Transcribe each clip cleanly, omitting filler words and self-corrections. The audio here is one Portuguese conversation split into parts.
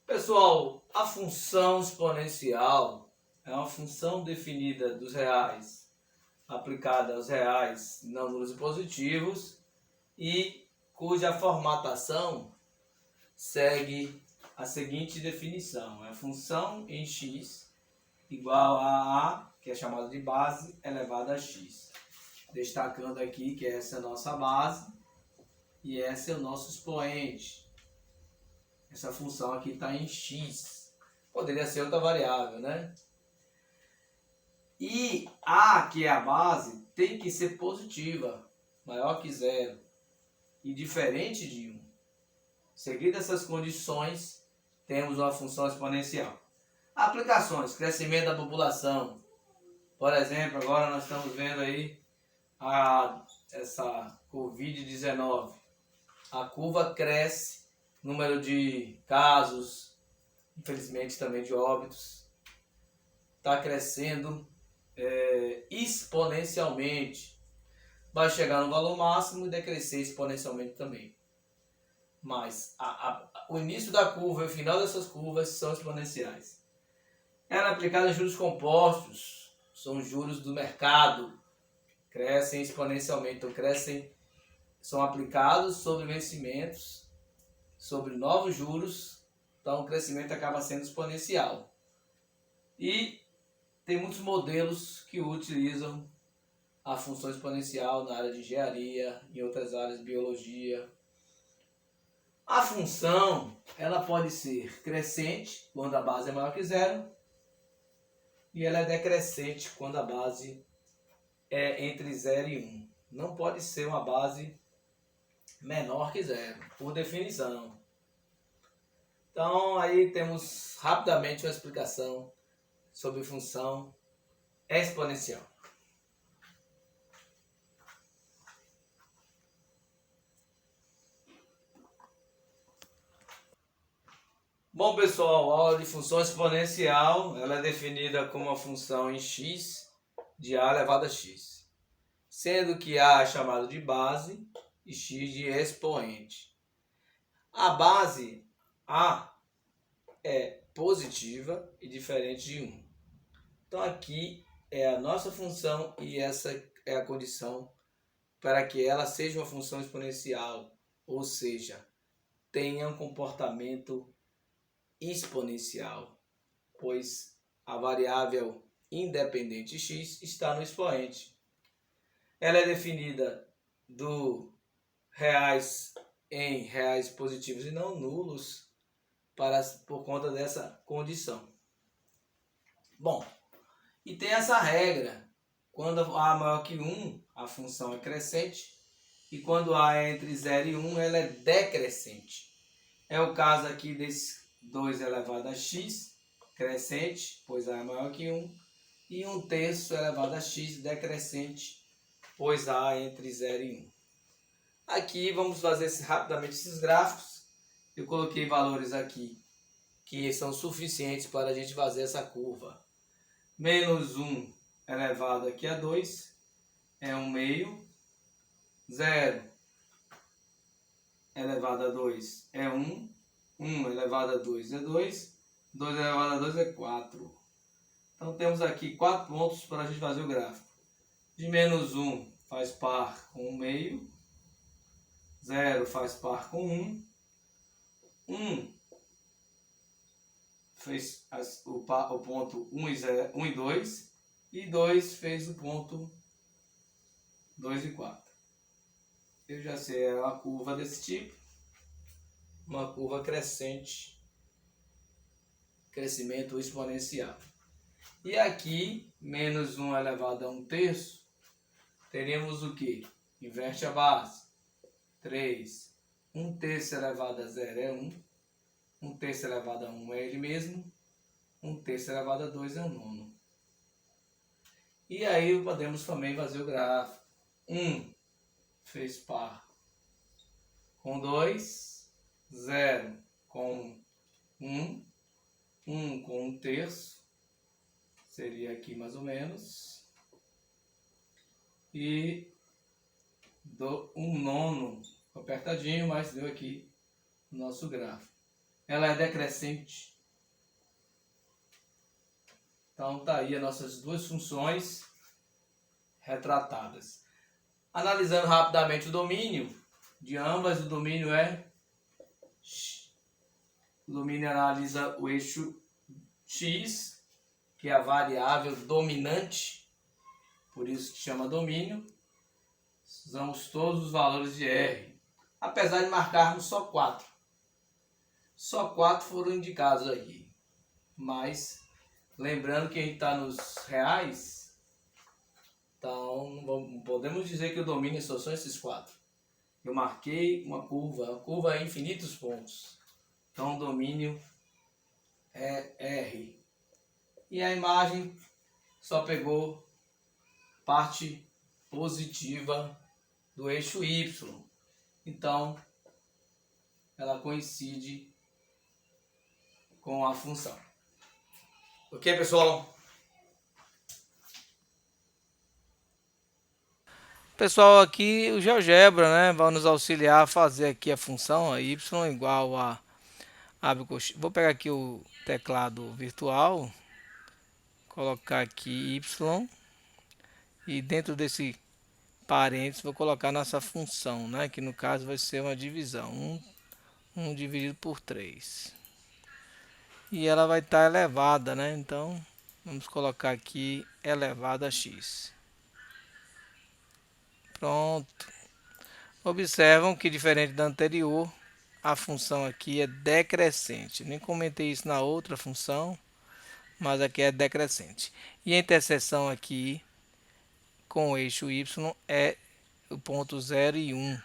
Pessoal, a função exponencial é uma função definida dos reais, aplicada aos reais não nulos e positivos, e cuja formatação segue a seguinte definição: é a função em x igual a, que é chamada de base, elevada a x. Destacando aqui que essa é a nossa base e esse é o nosso expoente. Essa função aqui está em x. Poderia ser outra variável, né? E a, que é a base, tem que ser positiva, maior que zero e diferente de 1. Seguidas essas condições, temos uma função exponencial. Aplicações: crescimento da população. Por exemplo, agora nós estamos vendo aí essa Covid-19. A curva cresce, número de casos, infelizmente também de óbitos, está crescendo exponencialmente. Vai chegar no valor máximo e decrescer exponencialmente também. Mas o início da curva e o final dessas curvas são exponenciais. Ela é aplicada em juros compostos, são juros do mercado, crescem exponencialmente, então são aplicados sobre vencimentos, sobre novos juros, então o crescimento acaba sendo exponencial. E tem muitos modelos que utilizam a função exponencial na área de engenharia, em outras áreas, biologia. A função, ela pode ser crescente quando a base é maior que zero, e ela é decrescente quando a base é entre 0 e 1. Não pode ser uma base menor que zero, por definição. Então, aí temos rapidamente uma explicação sobre função exponencial. Bom, pessoal, a aula de função exponencial, ela é definida como uma função em x de a elevado a x, sendo que a é chamado de base e x de expoente. A base a é positiva e diferente de 1. Então aqui é a nossa função e essa é a condição para que ela seja uma função exponencial, ou seja, tenha um comportamento exponencial, pois a variável independente x está no expoente. Ela é definida do reais em reais positivos e não nulos por conta dessa condição. Bom, e tem essa regra: quando a é maior que 1, a função é crescente, e quando a é entre 0 e 1, ela é decrescente. É o caso aqui desse 2 elevado a x, crescente, pois a é maior que 1, e 1/3 elevado a x, decrescente, pois a é entre 0 e 1. Aqui vamos fazer rapidamente esses gráficos. Eu coloquei valores aqui que são suficientes para a gente fazer essa curva. Menos 1 elevado aqui a 2 é 1/2. 0 elevado a 2 é 1. 1 elevado a 2 é 2. 2 elevado a 2 é 4. Então temos aqui 4 pontos para a gente fazer o gráfico. De menos 1 faz par com 1/2. 0 faz par com 1. 1 fez o ponto 1 e 2. E 2 fez o ponto 2 e 4. Eu já sei uma curva desse tipo. Uma curva crescente. Crescimento exponencial. E aqui, menos 1 elevado a 1/3, teremos o que? Inverte a base. 3. 1/3 elevado a 0 é 1. 1/3 elevado a 1 é ele mesmo. 1/3 elevado a 2 é o nono. E aí podemos também fazer o gráfico. 1 fez par com 2. 0 com 1. 1 com 1/3. Seria aqui mais ou menos. E do 1/9, apertadinho, mas deu aqui o nosso gráfico. ela é decrescente. Então tá aí as nossas duas funções retratadas. Analisando rapidamente o domínio de ambas, o domínio analisa o eixo x, que é a variável dominante, por isso que chama domínio. Usamos todos os valores de R, apesar de marcarmos só 4. Só 4 foram indicados aqui, mas lembrando que a gente está nos reais, então podemos dizer que o domínio só são esses 4. Eu marquei uma curva é infinitos pontos, então o domínio é R. E a imagem só pegou parte positiva do eixo Y, então ela coincide com a função. Ok, pessoal? Pessoal, aqui o GeoGebra, né, vai nos auxiliar a fazer aqui a função a y igual a vou pegar aqui o teclado virtual, colocar aqui y e dentro desse parênteses vou colocar nossa função, né, que no caso vai ser uma divisão, 1 dividido por 3. E ela vai estar elevada, né? Então vamos colocar aqui elevado a x. Pronto. Observam que diferente da anterior, a função aqui é decrescente. Nem comentei isso na outra função, mas aqui é decrescente. E a interseção aqui com o eixo y é o ponto 0 e 1.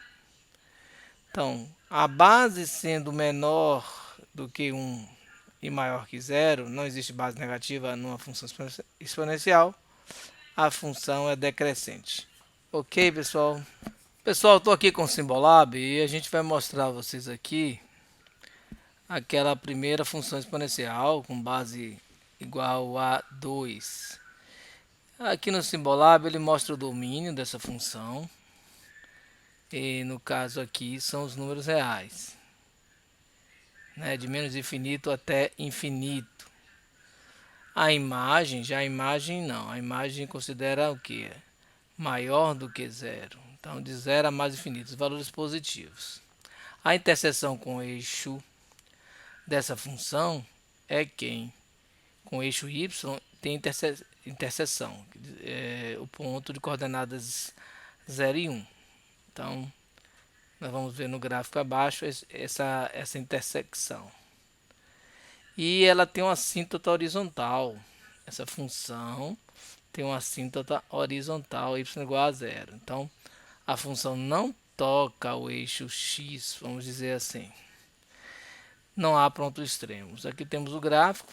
Então, a base sendo menor do que 1 e maior que 0, não existe base negativa numa função exponencial, a função é decrescente. Ok, pessoal? Pessoal, estou aqui com o Symbolab e a gente vai mostrar a vocês aqui aquela primeira função exponencial com base igual a 2. Aqui no Symbolab ele mostra o domínio dessa função e no caso aqui são os números reais, né, de menos infinito até infinito. A imagem não, a imagem considera o que? Maior do que zero. Então de 0 a mais infinito, os valores positivos. A interseção com o eixo dessa função é quem? Com o eixo y tem interseção, o ponto de coordenadas 0 e 1. Então nós vamos ver no gráfico abaixo essa intersecção. E ela tem uma assíntota horizontal. Essa função tem uma assíntota horizontal, y igual a 0. Então, a função não toca o eixo x, vamos dizer assim. Não há pontos extremos. Aqui temos o gráfico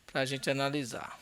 para a gente analisar.